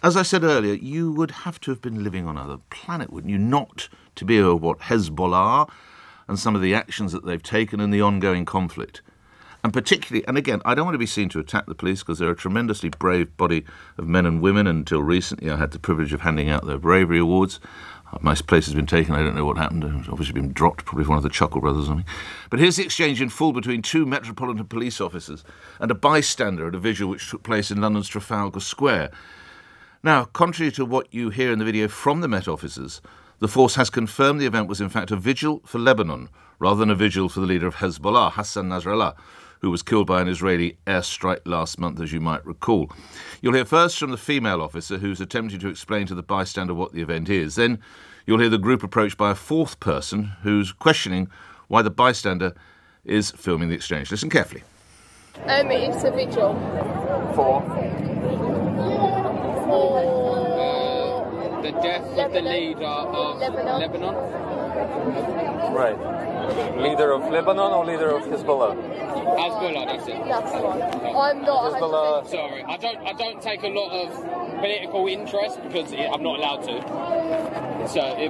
As I said earlier, you would have to have been living on another planet, wouldn't you, not to be aware of what Hezbollah are and some of the actions that they've taken in the ongoing conflict. And particularly, and again, I don't want to be seen to attack the police because they're a tremendously brave body of men and women. Until recently, I had the privilege of handing out their bravery awards. My place has been taken. I don't know what happened. It's obviously been dropped, probably one of the Chuckle brothers or something. But here's the exchange in full between two Metropolitan Police officers and a bystander at a vigil which took place in London's Trafalgar Square. Now, contrary to what you hear in the video from the Met officers, the force has confirmed the event was in fact a vigil for Lebanon, rather than a vigil for the leader of Hezbollah, Hassan Nasrallah, who was killed by an Israeli airstrike last month, as you might recall. You'll hear first from the female officer who's attempting to explain to the bystander what the event is. Then you'll hear the group approached by a fourth person who's questioning why the bystander is filming the exchange. Listen carefully. It's a vigil. For the death of the leader of Lebanon. right. Leader of Lebanon or leader of Hezbollah? Hezbollah, that's it. That's one. I'm not. Hezbollah. Sorry, I don't take a lot of political interest because I'm not allowed to.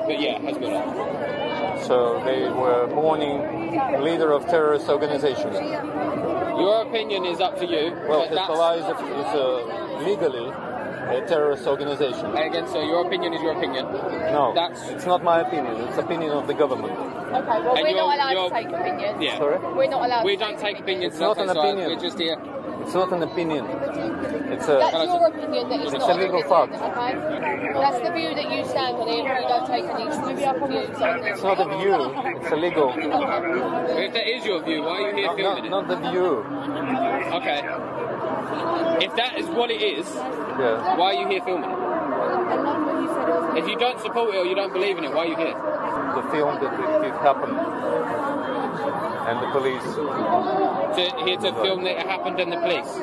But yeah, Hezbollah. So they were mourning leader of terrorist organizations. Your opinion is up to you. Well, Hezbollah is legally a terrorist organization. Again, so your opinion is your opinion. No, it's not my opinion. It's opinion of the government. Okay, well, we're not allowed to take opinions. Yeah. Sorry? We're not allowed We don't take opinions. It's not an opinion. We're just here. It's not an opinion. It's That's your opinion that it's it's not a legal an fact. opinion, okay? That's the view that you stand on it. We don't take any views on this. It's not a view. It's illegal. If that is your view, why are you here filming it? Not the view. Okay. If that is what it is, Yeah. why are you here filming it? If you don't support it or you don't believe in it, why are you here? The film that it happened, and the police. Here to film that it happened and the police.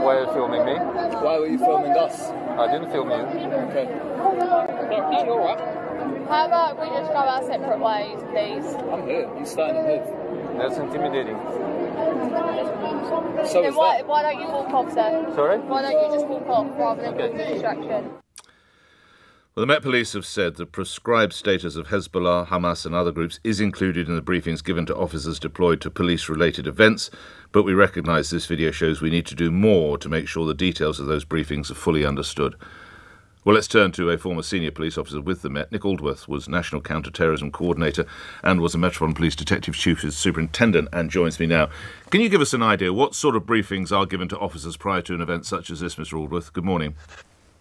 Why are you filming me? Why were you filming us? I didn't film you. Okay. No, you're alright. How about we just go our separate ways, please? I'm here. You're starting to move. That's intimidating. So Then is why that. don't you walk off, sir? Sorry? Why don't you just walk off rather than being a distraction? Well, the Met Police have said the proscribed status of Hezbollah, Hamas and other groups is included in the briefings given to officers deployed to police-related events, but we recognise this video shows we need to do more to make sure the details of those briefings are fully understood. Well, let's turn to a former senior police officer with the Met. Nick Aldworth was National Counter-Terrorism Coordinator and was a Metropolitan Police Detective Chief Superintendent and joins me now. Can you give us an idea what sort of briefings are given to officers prior to an event such as this, Mr. Aldworth? Good morning.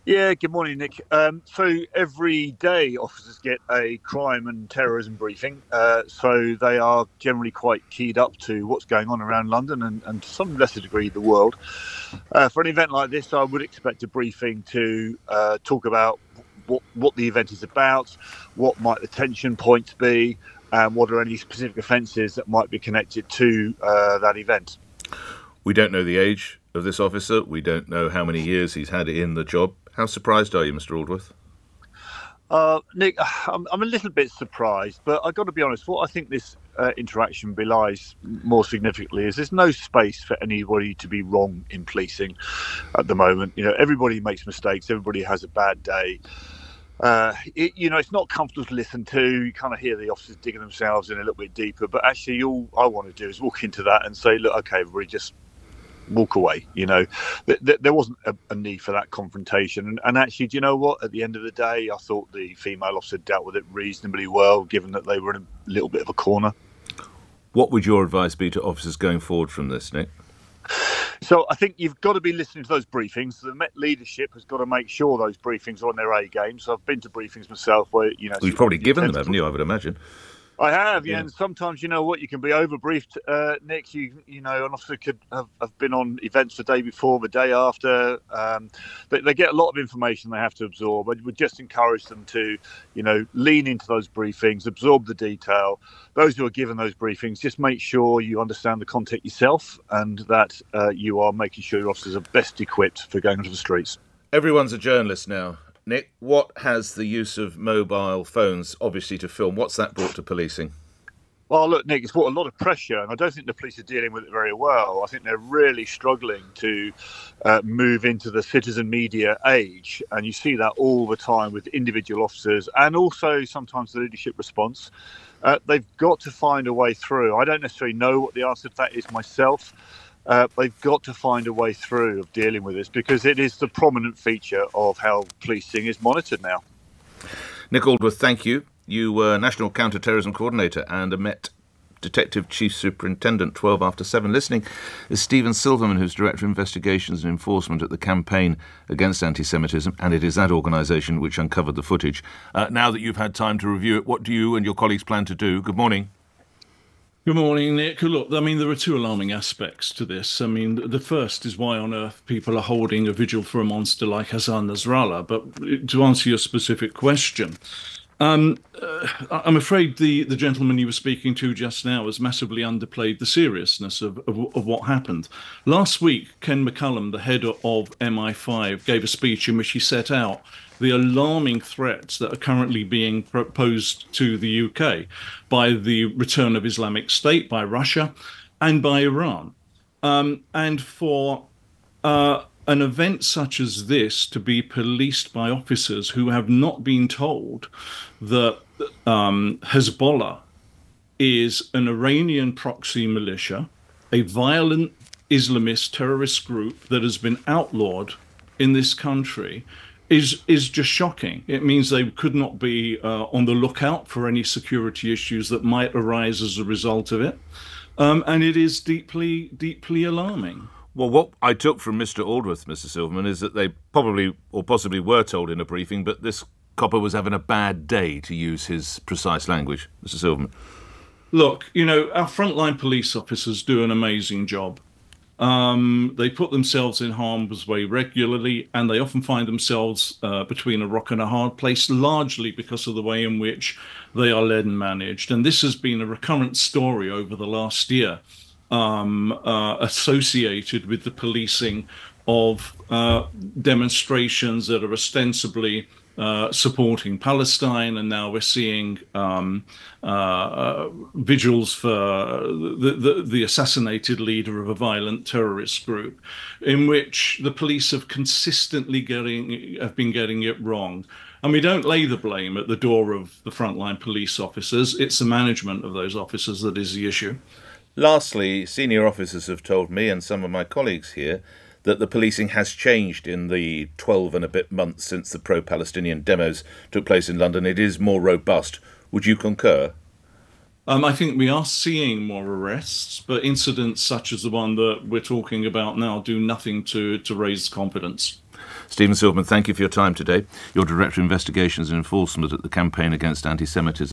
Yeah, good morning, Nick. So every day officers get a crime and terrorism briefing. So they are generally quite keyed up to what's going on around London and to some lesser degree the world. For an event like this, I would expect a briefing to talk about what the event is about, what might the tension points be, and what are any specific offences that might be connected to that event. We don't know the age of this officer. We don't know how many years he's had in the job. How surprised are you, Mr. Aldworth? Nick, I'm a little bit surprised, but I've got to be honest, what I think this interaction belies more significantly is there's no space for anybody to be wrong in policing at the moment. You know, everybody makes mistakes, everybody has a bad day. It's not comfortable to listen to. You kind of hear the officers digging themselves in a little bit deeper, but actually all I want to do is walk into that and say, look, okay, everybody just walk away. You know, there wasn't a need for that confrontation, and actually, do you know what, at the end of the day I thought the female officer dealt with it reasonably well, given that they were in a little bit of a corner. What would your advice be to officers going forward from this, Nick? So I think you've got to be listening to those briefings. The Met leadership has got to make sure those briefings are on their A game. So I've been to briefings myself where, you know... You've probably given them, haven't you, I would imagine? I have, yeah, and sometimes, you know what, you can be overbriefed, Nick. You know, an officer could have been on events the day before, the day after. They get a lot of information they have to absorb. I would just encourage them to, you know, lean into those briefings, absorb the detail. Those who are given those briefings, just make sure you understand the content yourself and that you are making sure your officers are best equipped for going onto the streets. Everyone's a journalist now. Nick, what has the use of mobile phones, obviously, to film, what's that brought to policing? Well, look, Nick, it's brought a lot of pressure, and I don't think the police are dealing with it very well. I think they're really struggling to move into the citizen media age, and you see that all the time with individual officers and also sometimes the leadership response. They've got to find a way through. I don't necessarily know what the answer to that is myself. They've got to find a way through of dealing with this, because it is the prominent feature of how policing is monitored now. Nick Aldworth, thank you. You were National Counter-Terrorism Coordinator and a Met Detective Chief Superintendent. 12 after 7. Listening is Stephen Silverman, who's Director of Investigations and Enforcement at the Campaign Against Antisemitism, and it is that organisation which uncovered the footage. Now that you've had time to review it, what do you and your colleagues plan to do? Good morning. Good morning, Nick. Look, I mean, there are two alarming aspects to this. I mean, the first is why on earth people are holding a vigil for a monster like Hassan Nasrallah. But to answer your specific question, I'm afraid the gentleman you were speaking to just now has massively underplayed the seriousness of what happened. Last week, Ken McCullum, the head of MI5, gave a speech in which he set out the alarming threats that are currently being posed to the UK by the return of Islamic State, by Russia, and by Iran. And for an event such as this to be policed by officers who have not been told that Hezbollah is an Iranian proxy militia, a violent Islamist terrorist group that has been outlawed in this country, is just shocking. It means they could not be on the lookout for any security issues that might arise as a result of it. And it is deeply, deeply alarming. Well, what I took from Mr. Aldworth, Mr. Silverman, is that they probably or possibly were told in a briefing, but this copper was having a bad day, to use his precise language. Mr. Silverman. Look, you know, our frontline police officers do an amazing job. They put themselves in harm's way regularly, and they often find themselves between a rock and a hard place, largely because of the way in which they are led and managed. And this has been a recurrent story over the last year, associated with the policing of demonstrations that are ostensibly supporting Palestine, and now we're seeing vigils for the assassinated leader of a violent terrorist group, in which the police have consistently been getting it wrong. And we don't lay the blame at the door of the frontline police officers. It's the management of those officers that is the issue. Lastly, senior officers have told me and some of my colleagues here that the policing has changed in the 12 and a bit months since the pro-Palestinian demos took place in London. It is more robust. Would you concur? I think we are seeing more arrests, but incidents such as the one that we're talking about now do nothing to raise confidence. Stephen Silverman, thank you for your time today. You're Director of Investigations and Enforcement at the Campaign Against Antisemitism.